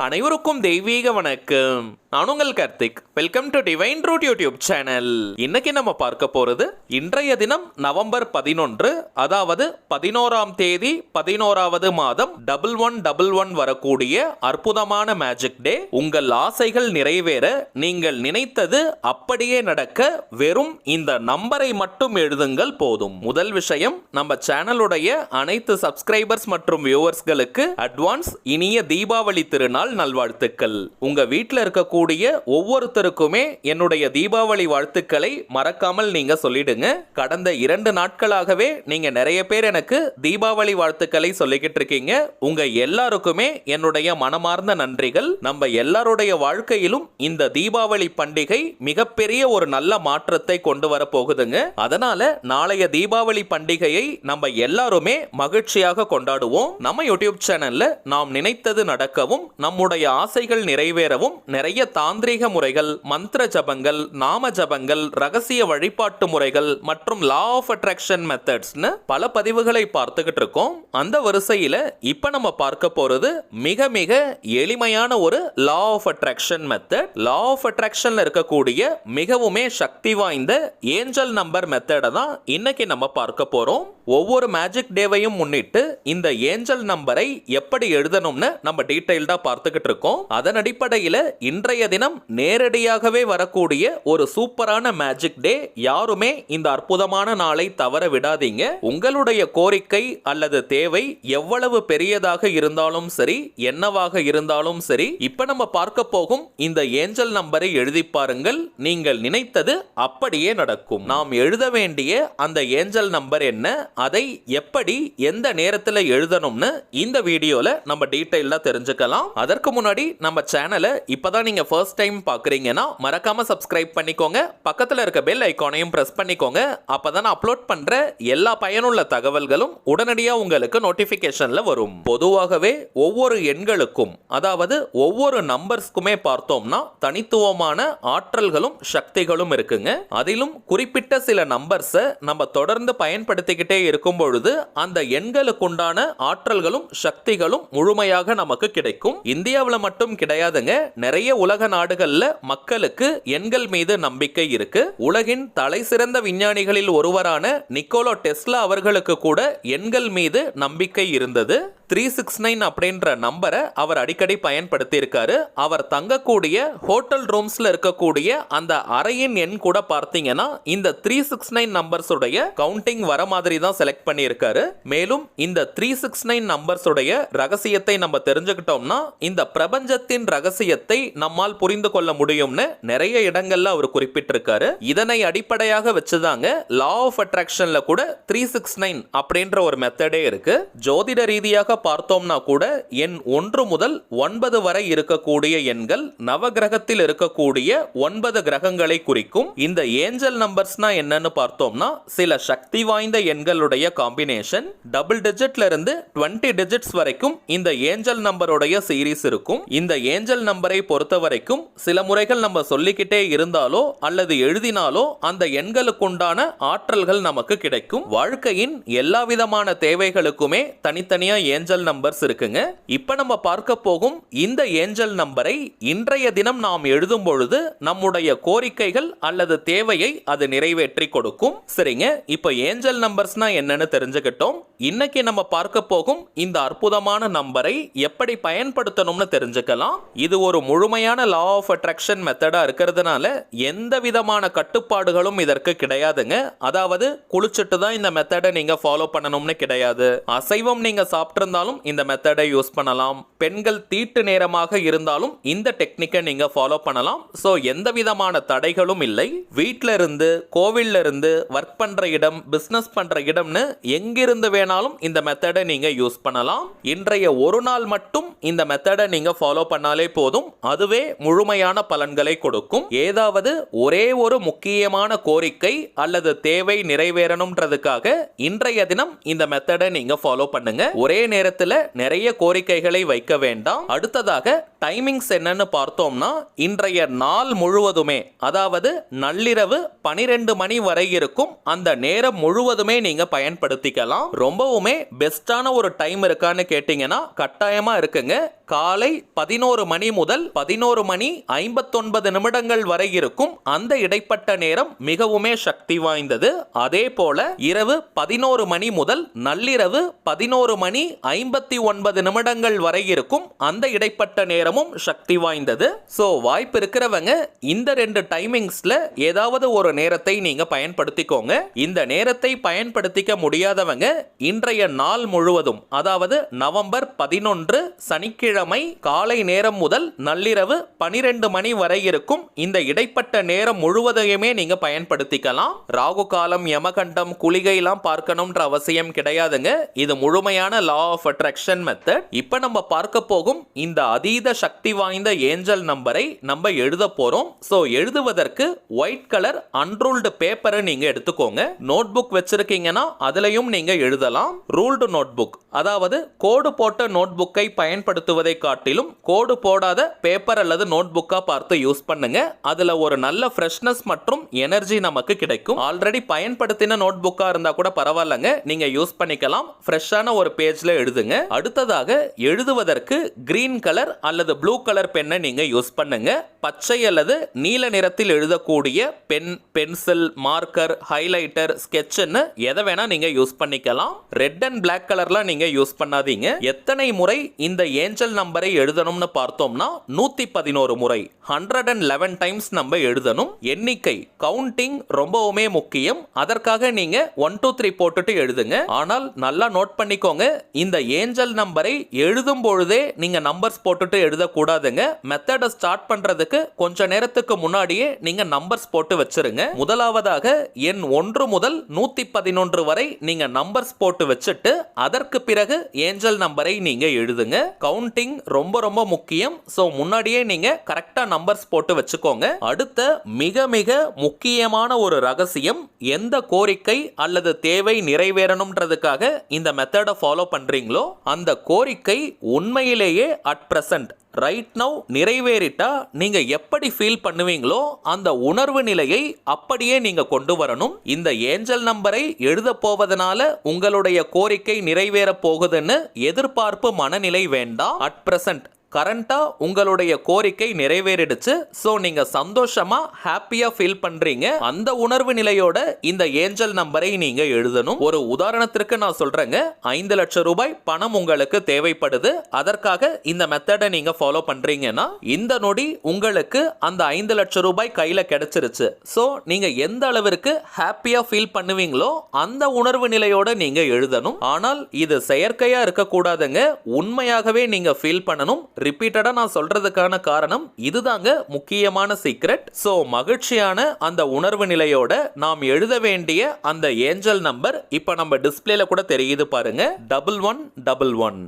அனைவருக்கும் தெய்வீக வணக்கம். நான் உங்கள் Karthik. Welcome to divine root YouTube channel. இன்னைக்கு நம்ம பார்க்க போறது இன்றைய தினம் நவம்பர் 11, அதாவது 11ஆம் தேதி 11வது மாதம் 1111 வரக்கூடிய அற்புதமான மேஜிக் டே. உங்கள் ஆசைகள் நிறைவேற நீங்கள் நினைத்தது அப்படியே நடக்க வெறும் இந்த நம்பரை மட்டும் எழுதுங்கள் போதும். முதல் விஷயம், நம்ம சேனலுடைய அனைத்து சப்ஸ்கிரைபர்ஸ் மற்றும் வியூவர்ஸ்களுக்கு அட்வான்ஸ் இனிய தீபாவளி திருநாள் நல்வாழ்த்துக்கள். உங்க வீட்டில் இருக்கக்கூடிய ஒவ்வொருத்தருக்குமே என்னுடைய தீபாவளி வாழ்த்துக்களை மறக்காமல் நீங்க சொல்லிடுங்க. கடந்த 2 நாட்களாகவே நீங்க நிறைய பேர் எனக்கு தீபாவளி வாழ்த்துக்களை சொல்லிக்கிட்டு இருக்கீங்க. உங்க எல்லாருக்குமே என்னுடைய மனமார்ந்த நன்றிகள். நம்ம எல்லாருடைய வாழ்க்கையிலும் இந்த தீபாவளி பண்டிகை மிகப்பெரிய ஒரு நல்ல மாற்றத்தை கொண்டு வர போகுதுங்க. அதனால நாளைய தீபாவளி பண்டிகையை நம்ம எல்லாருமே மகிழ்ச்சியாக கொண்டாடுவோம். நம்ம யூடியூப் சேனல்ல நாம் நினைத்தது நடக்கவும் நம்முடைய ஆசைகள் நிறைவேறவும் நிறைய தாந்திரீக முறைகள், மந்திர ஜபங்கள், நாம ஜபங்கள், ரகசிய வழிபாட்டு முறைகள் மற்றும் லா ஆஃப் அட்ராக்ஷன் மெத்தட்ஸ்னு பல பதிவுகளை பார்த்துக்கிட்டு இருக்கோம். அந்த வரிசையில இப்ப நம்ம பார்க்க போறது மிக மிக எளிமையான ஒரு law of attraction method. Law of அட்ராக்ஷன்ல இருக்கக்கூடிய மிகவுமே சக்தி வாய்ந்த ஏஞ்சல் நம்பர் மெத்தடை தான் இன்னைக்கு நம்ம பார்க்க போறோம். ஒவ்வொரு மேஜிக் டேவையும் முன்னிட்டு இந்த ஏஞ்சல் நம்பரை எப்படி எழுதணும்னு நம்ம டீடைல்டா பார்த்துக்கிட்டு இருக்கோம். அதன் அடிப்படையில் இன்றைய தினம் நேரடியாகவே வரக்கூடிய ஒரு சூப்பரான மேஜிக் டே. யாருமே இந்த அற்புதமான நாளை தவற விடாதீங்க. உங்களுடைய கோரிக்கை அல்லது தேவை எவ்வளவு பெரியதாக இருந்தாலும் சரி, என்னவாக இருந்தாலும் சரி, இப்ப நம்ம பார்க்க போகும் இந்த ஏஞ்சல் நம்பரை எழுதி பாருங்கள். நீங்கள் நினைத்தது அப்படியே நடக்கும். நாம் எழுத வேண்டிய அந்த ஏஞ்சல் நம்பர் என்ன, அதை எப்படி எந்த நேரத்தில் எழுதணும்னு இந்த வீடியோல நம்ம டீடைலா தெரிஞ்சுக்கலாம். அதற்கு முன்னாடி நம்ம சேனலை இப்பதான் நீங்க ஃபர்ஸ்ட் டைம் பார்க்குறீங்கன்னா மறக்காம சப்ஸ்கிரைப் பண்ணிக்கோங்க. பக்கத்தில் இருக்க பெல் ஐகானையும் பிரஸ் பண்ணிக்கோங்க. அப்பதான் அப்லோட் பண்ற எல்லா பயனுள்ள தகவல்களும் உடனடியாக உங்களுக்கு நோட்டிபிகேஷன்ல வரும். பொதுவாகவே ஒவ்வொரு எண்களுக்கும், அதாவது ஒவ்வொரு நம்பர்ஸ்க்குமே பார்த்தோம்னா தனித்துவமான ஆற்றல்களும் சக்திகளும் இருக்குங்க. அதிலும் குறிப்பிட்ட சில நம்பர்ஸை நம்ம தொடர்ந்து பயன்படுத்திக்கிட்டே இருக்கும் பொழுது அந்த எண்களுக்குண்டான ஆற்றல்களும் சக்திகளும் முழுமையாக நமக்கு கிடைக்கும். இந்தியாவில் மட்டும் கிடையாதுங்க, நிறைய உலக நாடுகள்ல மக்களுக்கு எண்கள் மீது நம்பிக்கை இருக்கு. உலகின் தலை சிறந்த விஞ்ஞானிகளில் ஒருவரான நிக்கோலா டெஸ்லா அவர்களுக்கு கூட எண்கள் மீது நம்பிக்கை இருந்தது. 369 அப்படின்ற நம்பரை அவர் அடிக்கடி பயன்படுத்தி இருக்காரு. அவர் தங்கக்கூடிய ஹோட்டல் ரூம்ஸ்ல இருக்கக்கூடிய அந்த அறையின் எண் கூட பார்த்தீங்கன்னா இந்த 369 நம்பர்ஸ் உடைய கவுண்டிங் வர மாதிரி தான் செலக்ட் பண்ணி இருக்காரு. மேலும் இந்த 369 நம்பர்ஸ் உடைய ரகசியத்தை நம்ம தெரிஞ்சுக்கிட்டோம்னா இந்த பிரபஞ்சத்தின் ரகசியத்தை நம்மால் புரிந்து கொள்ள முடியும்னு நிறைய இடங்கள்ல அவர் குறிப்பிட்டிருக்காரு. இதனை அடிப்படையாக வச்சுதாங்க லா ஆஃப் அட்ராக்ஷன்ல கூட 369 அப்படின்ற ஒரு மெத்தடே இருக்கு. ஜோதிட ரீதியாக பார்த்தோம்னா கூட எண் 1 முதல் 9 வரை இருக்கக்கூடிய எண்கள் நவகிரகத்தில் இருக்கக்கூடிய 9 கிரகங்களை குறிக்கும். இந்த ஏஞ்சல் நம்பர்ஸ்னா என்னன்னு பார்த்தோம்னா சில சக்தி வாய்ந்த எண்களுடைய காம்பினேஷன். டபுள் டிஜிட்ல இருந்து 20 டிஜிட்ஸ் வரைக்கும் இந்த ஏஞ்சல் நம்பருடைய சீரீஸ் இருக்கும். இந்த ஏஞ்சல் நம்பரை பொறுத்த வரைக்கும் சில முறைகள் நம்ம சொல்லிக்கிட்டே இருந்தாலோ அல்லது எழுதினாலோ அந்த எண்களுக்குண்டான ஆற்றல்கள் நமக்கு கிடைக்கும். வாழ்க்கையின் எல்லா விதமான தேவைகளுக்குமே தனித்தனியா ஏஞ்சல் நம்பர்ஸ் இருக்குங்க. இப்ப நம்ம பார்க்க போகும் இந்த ஏஞ்சல் நம்பரை இன்றைய தினம் நாம் எழுதும் பொழுது நம்முடைய கோரிக்கைகள் அல்லது தேவையை அது நிறைவேற்றி கொடுக்கும். சரிங்க, இப்ப ஏஞ்சல் நம்பர்ஸ்னா என்னன்னு தெரிஞ்சுக்கிட்டோம். இன்னைக்கு நம்ம பார்க்க போகும் இந்த அற்புதமான நம்பரை எப்படி பயன்படுத்தணும்னு தெரிஞ்சுக்கலாம். இது ஒரு முழுமையான லா ஆஃப் அட்ராக்ஷன் மெத்தடா இருக்கிறதுனால எந்த விதமான கட்டுப்பாடுகளும் இதற்கு கிடையாதுங்க. அதாவது குளிச்சுட்டு தான் இந்த மெத்தடை நீங்க ஃபாலோ பண்ணணும்னு கிடையாது. அசைவம் நீங்க சாப்பிட்டிருந்தாலும் இந்த மெத்தடை யூஸ் பண்ணலாம். பெண்கள் தீட்டு நேரமாக இருந்தாலும் இந்த டெக்னிக்கை நீங்க ஃபாலோ பண்ணலாம். சோ எந்த விதமான தடைகளும் இல்லை. வீட்ல இருந்து, கோவில்ல இருந்து, ஒர்க் பண்ற இடம், பிசினஸ் பண்ற இடம்னு எங்கிருந்து வேணாலும் இந்த மெத்தடை நீங்க யூஸ் பண்ணலாம். இன்றைய ஒரு நாள் மட்டும் இந்த மெத்தடை நீங்க ஃபாலோ பண்ணாலே போதும், அதுவே முழுமையான பலன்களை கொடுக்கும். ஏதாவது ஒரே ஒரு முக்கியமான கோரிக்கை அல்லது தேவை நிறைவேறணும்ன்றதுக்காக இன்றைய தினம் இந்த மெத்தடை நீங்க ஃபாலோ பண்ணுங்க. ஒரே நேரத்தில் நிறைய கோரிக்கைகளை வைக்க வேண்டாம். அடுத்ததாக டைமிங்ஸ் என்னன்னு பார்த்தோம்னா இன்றைய நாள் முழுவதுமே, அதாவது நள்ளிரவு 12 மணி வரை இருக்கும் அந்த நேரம் முழுவதுமே நீங்க பயன்படுத்திக்கலாம். ரொம்பவுமே பெஸ்டான ஒரு டைம் இருக்கான்னு கேட்டீங்கன்னா கட்டாயமா இருக்குங்க. காலை காலை 11 மணி முதல் 11 மணி 59 நிமிடங்கள் வரை இருக்கும் அந்த இடைப்பட்ட நேரம் மிகவுமே சக்தி வாய்ந்தது. அதே போல இரவு 11 மணி முதல் நள்ளிரவு 11 மணி 59 நிமிடங்கள் வரை இருக்கும் அந்த இடைப்பட்ட நேரமும் சக்தி வாய்ந்தது. சோ வாய்ப்பு இருக்கிறவங்க இந்த 2 டைமிங்ஸ்ல ஏதாவது ஒரு நேரத்தை நீங்க பயன்படுத்திக்கோங்க. இந்த நேரத்தை பயன்படுத்திக்க முடியாதவங்க இன்றைய நாள் முழுவதும், அதாவது நவம்பர் 11 சனிக்கிழமை காலை நேரம் முதல் நள்ளிரவு 12 மணி வரை இருக்கும் இந்த இடைப்பட்ட நேரம் முழுவதையுமே நீங்க பயன்படுத்திக்கலாம். ராகு காலம், யமகண்டம், குளிகைலாம் பார்க்கணும்ன்ற அவசியம் கிடையாதுங்க. இது முழுமையான லா ஆஃப் அட்ராக்ஷன் மெத்தட். இப்ப நம்ம பார்க்க போகும் இந்த அதீத சக்தி வாய்ந்த ஏஞ்சல் நம்பரை நம்ம எழுத போறோம். சோ எழுதுவதற்கு ஒயிட் கலர் அன்ரூல்டு பேப்பரை நீங்க எடுத்துக்கோங்க. நோட் புக் வச்சிருக்கீங்கன்னா அதுலயும் நீங்க எழுதலாம். ரூல்டு நோட் புக், அதாவது கோடு போட்ட நோட் புக்கை பயன்படுத்துவதை காட்டிலும் கோடு போடாத பேப்பர் அல்லது நோட் புக்கா பார்த்து யூஸ் பண்ணுங்க. அதுல ஒரு நல்ல ஃப்ரெஷ்னஸ் மற்றும் எனர்ஜி நமக்கு கிடைக்கும். ஆல்ரெடி பயன்படுத்தின நோட் புக்கா இருந்தா கூட பரவாயில்லைங்க, நீங்க யூஸ் பண்ணிக்கலாம். ஃப்ரெஷ்ஷான ஒரு பேஜ்ல எழுதுங்க. அடுத்ததாக எழுதுவதற்கு கிரீன் கலர் அல்லது ப்ளூ கலர் பென்னை நீங்க யூஸ் பண்ணுங்க. பச்சை அல்லது நீல நிறத்தில் எழுதக்கூடிய பென், பென்சில், மார்க்கர், ஹைலைட்டர், ஸ்கெட்ச்னு எதை வேணா நீங்க யூஸ் பண்ணிக்கலாம். ரெட் அண்ட் பிளாக் கலர்லாம் நீங்க யூஸ் பண்ணாதீங்க. எத்தனை முறை இந்த ஏஞ்சல் நம்பரை எழுதணும்னு பார்த்தோம்னா 111 முறை, 111 டைம்ஸ் நம்ம எழுதணும். எண்ணிக்கை கவுண்டிங் ரொம்பவுமே முக்கியம். அதற்காக நீங்க 1 2 3 போட்டுட்டு எழுதுங்க. ஆனால் நல்லா நோட் பண்ணிக்கோங்க, இந்த ஏஞ்சல் நம்பரை எழுதும் பொழுதே நீங்க நம்பர்ஸ் போட்டுட்டு எழுதக்கூடாதுங்க. மெத்தடை ஸ்டார்ட் பண்றதுக்கு கொஞ்ச நேரத்துக்கு முன்னாடியே நீங்க நம்பர்ஸ் போட்டு வச்சிருங்க. முதலாவதாக எண் 1 முதல் 111 வரை நீங்க நம்பர்ஸ் போட்டு வச்சுட்டு அதற்கு பிறகு ஏஞ்சல் நம்பரை நீங்க எழுதுங்க. கவுண்டிங் ரொம்ப ரொம்ப முக்கியம். சோ முன்னாடியே நீங்க கரெக்டா நம்பர்ஸ் போட்டு வச்சுக்கோங்க. அடுத்த மிக மிக முக்கியமான ஒரு ரகசியம், எந்த கோரிக்கை அல்லது தேவை நிறைவேறணும்ன்றதுக்காக இந்த மெத்தடை ஃபாலோ பண்றீங்களோ அந்த கோரிக்கை உண்மையிலேயே அட் பிரசன்ட் ரைட் நவ் நிறைவேறிட்டா நீங்க எப்படி ஃபீல் பண்ணுவீங்களோ அந்த உணர்வு நிலையை அப்படியே நீங்க கொண்டு வரணும். இந்த ஏஞ்சல் நம்பரை எழுத போவதனால உங்களுடைய கோரிக்கை நிறைவேற போகுதுன்னு எதிர்பார்ப்பு மனநிலை வேண்டாம். அட் பிரசன்ட் கரண்டா உங்களுடைய கோரிக்கை நிறைவேறிடுச்சு. சோ நீங்க சந்தோஷமா ஹாப்பியா ஃபீல் பண்றீங்க. அந்த உணர்வு நிலையோட இந்த ஏஞ்சல் நம்பரை நீங்க எழுதணும். ஒரு உதாரணத்திற்கு நான் சொல்றேங்க, 5 லட்சம் ரூபாய் பணம் உங்களுக்கு தேவைப்படுது. அதற்காக இந்த மெத்தடை நீங்க ஃபாலோ பண்றீங்கன்னா இந்த நொடி உங்களுக்கு அந்த 5 லட்சம் ரூபாய் கையில கிடைச்சிருச்சு. சோ நீங்க எந்த அளவிற்கு ஹாப்பியா ஃபீல் பண்ணுவீங்களோ அந்த உணர்வு நிலையோட நீங்க எழுதணும். ஆனால் இது செயற்கையா இருக்க கூடாதுங்க, உண்மையாகவே நீங்க ஃபீல் பண்ணணும். ரிப்பீட்டடா நான் சொல்றதுக்கான காரணம் இதுதாங்க முக்கியமான சீக்ரெட். சோ மகிழ்ச்சியான அந்த உணர்வு நிலையோட நாம் எழுத வேண்டிய அந்த ஏஞ்சல் நம்பர் இப்ப நம்ம டிஸ்பிளேல கூட தெரியுது பாருங்க. 1111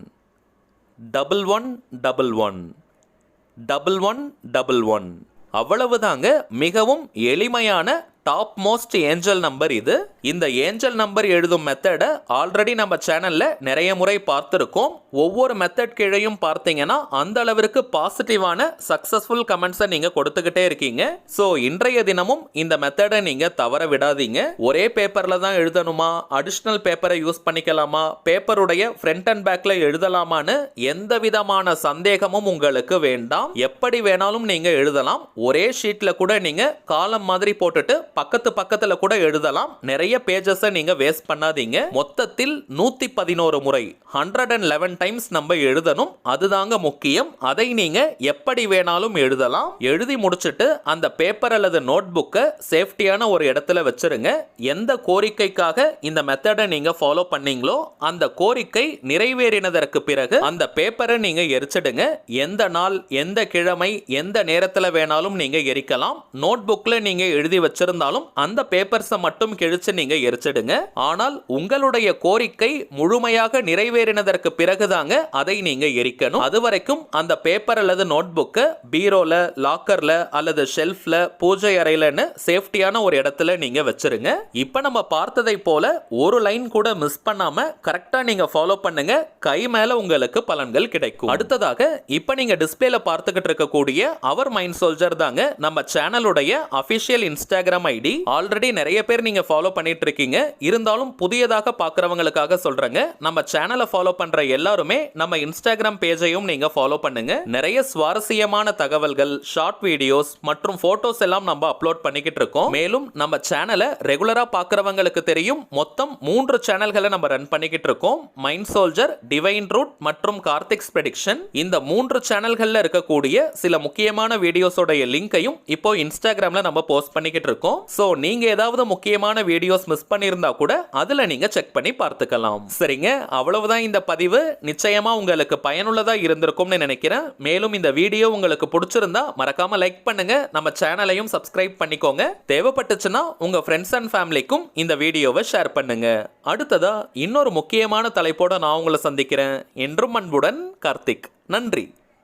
1111 1111. அவ்வளவுதாங்க. மிகவும் எளிமையான டாப் மோஸ்ட் ஏஞ்சல் நம்பர் இது. இந்த ஏஞ்சல் நம்பர் எழுதும் மெத்தடை ஆல்ரெடி நம்ம சேனல்ல நிறைய முறை பார்த்திருக்கோம். ஒவ்வொரு மெத்தட் கீழையும் பார்த்தீங்கன்னா அந்த அளவிற்கு பாசிட்டிவான சக்சஸ்ஃபுல் கமெண்ட்ஸை நீங்க கொடுத்துக்கிட்டே இருக்கீங்க. சோ இன்றைய தினமும் இந்த மெத்தடை நீங்க தவற விடாதீங்க. ஒரே பேப்பர்ல தான் எழுதணுமா, அடிஷனல் பேப்பரை யூஸ் பண்ணிக்கலாமா, பேப்பருடைய ஃப்ரண்ட் அண்ட் பேக்ல எழுதலாமான்னு எந்த விதமான சந்தேகமும் உங்களுக்கு வேண்டாம். எப்படி வேணாலும் நீங்க எழுதலாம். ஒரே ஷீட்ல கூட நீங்க காலம் மாதிரி போட்டுட்டு பக்கத்துல கூட எழுதலாம். நிறைய பேஜஸ் நீங்க வேஸ்ட் பண்ணாதீங்க. மொத்தத்தில் 111 முறை 111 டைம்ஸ் நம்ம எழுதணும். அதுதாங்க முக்கியம். அதை நீங்க எப்படி வேணாலும் எழுதலாம். எழுதி முடிச்சிட்டு அந்த பேப்பர் அல்லது நோட் புக்கை சேஃப்டியான ஒரு இடத்துல வச்சிருங்க. எந்த கோரிக்கைக்காக இந்த மெத்தடை நீங்க ஃபாலோ பண்ணீங்களோ அந்த கோரிக்கை நிறைவேறினதற்கு பிறகு அந்த பேப்பரை நீங்க எரிச்சிடுங்க. எந்த நாள், எந்த கிழமை, எந்த நேரத்துல வேணாலும் நீங்க எரிக்கலாம். நோட் புக்ல நீங்க எழுதி வச்சிருந்தாலும் அந்த பேப்பர்ஸை மட்டும் கிழிச்சு நீங்க எரிச்சிடுங்க. ஆனால் உங்களுடைய கோரிக்கை முழுமையாக நிறைவேறினதற்கு பிறகுதாங்க அதை நீங்க எரிக்கணும். அது வரைக்கும் அந்த பேப்பர் அல்லது நோட் புக்கை பீரோல, லாக்கர்ல அல்லது ஷெல்ஃப்ல, பூஜை அறையிலன்னு சேஃப்டியான ஒரு இடத்துல நீங்க வச்சிருங்க. இப்ப நம்ம பார்த்ததை போல ஒரு லைன் கூட மிஸ் பண்ணாம கரெக்டா நீங்க ஃபாலோ பண்ணுங்க. கை மேல உங்களுக்கு பலன்கள் கிடைக்கும். அடுத்ததாக இப்ப நீங்க டிஸ்பிளேல பார்த்துக்கிட்டு இருக்கக்கூடிய அவர் மைண்ட் சோல்ஜர் தாங்க நம்ம சேனலுடைய அபிஷியல் இன்ஸ்டாகிராம் ஐடி. ஆல்ரெடி நிறைய பேர் நீங்க ஃபாலோ பண்ணிட்டு இருக்கீங்க. இருந்தாலும் புதியதாக பார்க்கறவங்களுக்காக சொல்றேங்க, நம்ம சேனலை ஃபாலோ பண்ற எல்லாருமே நம்ம இன்ஸ்டாகிராம் பேஜையும் நீங்க ஃபாலோ பண்ணுங்க. நிறைய சுவாரஸ்யமான தகவல்கள், ஷார்ட் வீடியோஸ் மற்றும் போட்டோஸ் எல்லாம் நம்ம அப்லோட் பண்ணிக்கிட்டு இருக்கோம். மேலும் நம்ம சேனலை ரெகுலரா பார்க்கறவங்களுக்கு தெரியும், மொத்தம் 3 சேனல்களை நம்ம ரன் பண்ணிக்கிட்டு இருக்கோம். மைண்ட் சோல்ஜர், டிவைன் ரூட் மற்றும் கார்த்திக்ஸ் ப்ரெடிக்ஷன். இந்த 3 சேனல்கள்ல இருக்கக்கூடிய சில முக்கியமான வீடியோஸோட லிங்கையும் இப்போ இன்ஸ்டாகிராம்ல நம்ம போஸ்ட் பண்ணிக்கிட்டு இருக்கோம். சோ நீங்க ஏதாவது முக்கியமான வீடியோஸ் மிஸ் பண்ணியிருந்தா கூட அதுல நீங்க செக் பண்ணி பார்த்துக்கலாம். சரிங்க, அவ்வளவுதான் இந்த பதிவு. நிச்சயமா உங்களுக்கு பயனுள்ளதா இருந்திருக்கும்னு நினைக்கிறேன். மேலும் இந்த வீடியோ உங்களுக்கு பிடிச்சிருந்தா மறக்காம லைக் பண்ணுங்க, நம்ம சேனலையும் சப்ஸ்கிரைப் பண்ணிக்கோங்க. தேவைப்பட்டுச்சுன்னா உங்க ஃப்ரெண்ட்ஸ் அண்ட் ஃபேமிலிக்கும் இந்த வீடியோவை ஷேர் பண்ணுங்க. அடுத்ததா இன்னொரு முக்கியமான தலைப்போட நான் உங்களை சந்திக்கிறேன். என்றும் அன்புடன் கார்த்திக். நன்றி.